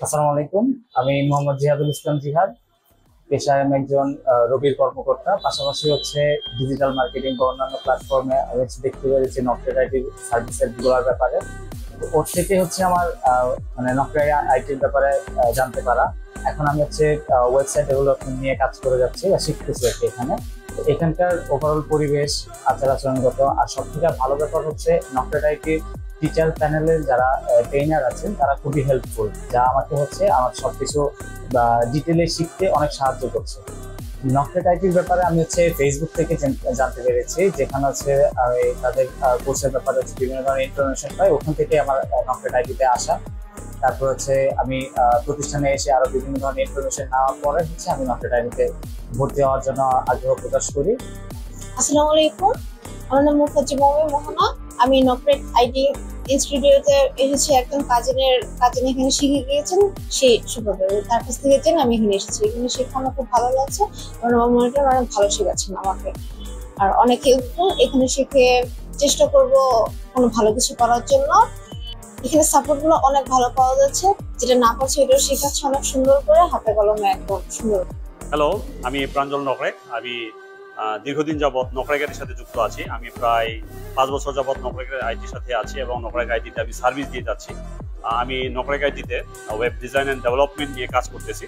আসসালামু আলাইকুম। আমি মোহাম্মদ জিহাদুল ইসলাম জিহাদ। পেশায় আমি একজন রবির কর্মকর্তা। পাশাপাশি হচ্ছে ডিজিটাল মার্কেটিং বা অন্যান্য প্ল্যাটফর্মে আমি দেখতে পেরেছি নকটেড আইটি সার্ভিসের গুলোর ব্যাপারে। তো ওর থেকে হচ্ছে আমার মানে নকটেড আইটির ব্যাপারে জানতে পারা। এখন আমি হচ্ছে ওয়েবসাইট ডেভেলপমেন্ট নিয়ে কাজ করে যাচ্ছি বা শিখতেছি আর কি এখানে। তো এখানকার ওভারঅল পরিবেশ, আচার আচরণগত আর সব থেকে ভালো ব্যাপার হচ্ছে নকটেড আইটি টিচার প্যানেলের যারা ট্রেনার আছেন তারা খুবই হেল্পফুল, যা আমাকে হচ্ছে আমার সবকিছু ডিটেলে শিখতে অনেক সাহায্য করছে। নকটেড আইটির ব্যাপারে আমি হচ্ছে ফেসবুক থেকে জানতে পেরেছি, যেখানে হচ্ছে আমি তাদের কোর্সের ব্যাপারে হচ্ছে বিভিন্ন ধরনের ইনফরমেশন পাই, ওখান থেকে আমার নকটেড আইটিতে আসা। তারপর হচ্ছে আমি প্রতিষ্ঠানে এসে আরো বিভিন্ন ধরনের ইনফরমেশন নেওয়ার পরে হচ্ছে আমি নকটেড আইটিতে ভর্তি হওয়ার জন্য আগ্রহ প্রকাশ করি। আসসালামু আলাইকুম, আমার নাম মুফাজ্জিমা মোহনা। আমি নকটেড আইটি ইনস্টিটিউটে এসেছি। একজন কাজিন এখানে শিখে গিয়েছেন, সেই সুপারভাইজার, তার কাছ থেকে জেনে আমি এখানে এসেছি। এখানে শিখে আমার খুব ভালো লাগছে, কারণ আমার মনিটর অনেক ভালো শেখাচ্ছেন আমাকে। আর অনেক হেল্পফুল। এখানে শিখে চেষ্টা করব কোনো ভালো কিছু করার জন্য। এখানে সাপোর্ট গুলো অনেক ভালো পাওয়া যাচ্ছে, যেটা না পাচ্ছে এটা শেখাচ্ছে অনেক সুন্দর করে, হাতে কলমে একদম সুন্দর। হ্যালো, আমি প্রাঞ্জল নকরেক। আমি দীর্ঘদিন যাবৎ নকরেক আইটির সাথে যুক্ত আছি। আমি প্রায় 5 বছর যাবৎ নকরেক আইটির সাথে আছি এবং নকরেক আইটিতে আমি সার্ভিস দিয়ে যাচ্ছি। আমি নকরেক আইটিতে ওয়েব ডিজাইন অ্যান্ড ডেভেলপমেন্ট নিয়ে কাজ করতেছি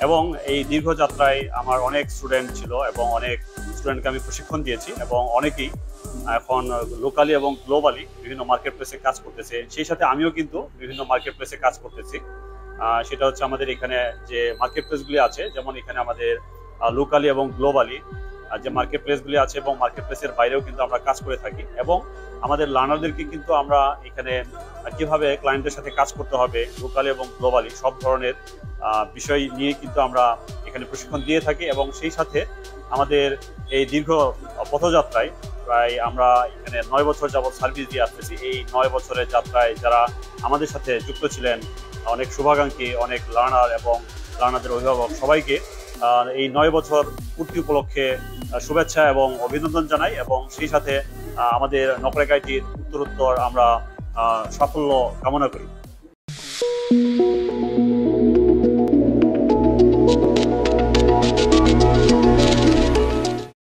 এবং এই দীর্ঘ যাত্রায় আমার অনেক স্টুডেন্ট ছিল এবং অনেক স্টুডেন্টকে আমি প্রশিক্ষণ দিয়েছি এবং অনেকেই এখন লোকালি এবং গ্লোবালি বিভিন্ন মার্কেট প্লেসে কাজ করতেছে। সেই সাথে আমিও কিন্তু বিভিন্ন মার্কেট প্লেসে কাজ করতেছি। সেটা হচ্ছে আমাদের এখানে যে মার্কেট প্লেসগুলি আছে, যেমন এখানে আমাদের লোকালি এবং গ্লোবালি যে মার্কেট প্লেসগুলি আছে এবং মার্কেট প্লেসের বাইরেও কিন্তু আমরা কাজ করে থাকি এবং আমাদের লার্নারদেরকে কিন্তু আমরা এখানে কিভাবে ক্লায়েন্টের সাথে কাজ করতে হবে লোকালি এবং গ্লোবালি সব ধরনের বিষয় নিয়ে কিন্তু আমরা এখানে প্রশিক্ষণ দিয়ে থাকি। এবং সেই সাথে আমাদের এই দীর্ঘ পথযাত্রায় প্রায় আমরা এখানে 9 বছর যাবৎ সার্ভিস দিয়ে আসতেছি। এই 9 বছরের যাত্রায় যারা আমাদের সাথে যুক্ত ছিলেন, অনেক শুভাকাঙ্ক্ষী, অনেক লার্নার এবং লার্নারদের অভিভাবক, সবাইকে এই 9 বছর পূর্তি উপলক্ষে শুভেচ্ছা এবং অভিনন্দন জানাই এবং সেই সাথে আমাদের নকরেক আইটির উত্তরোত্তর আমরা সাফল্য কামনা করি।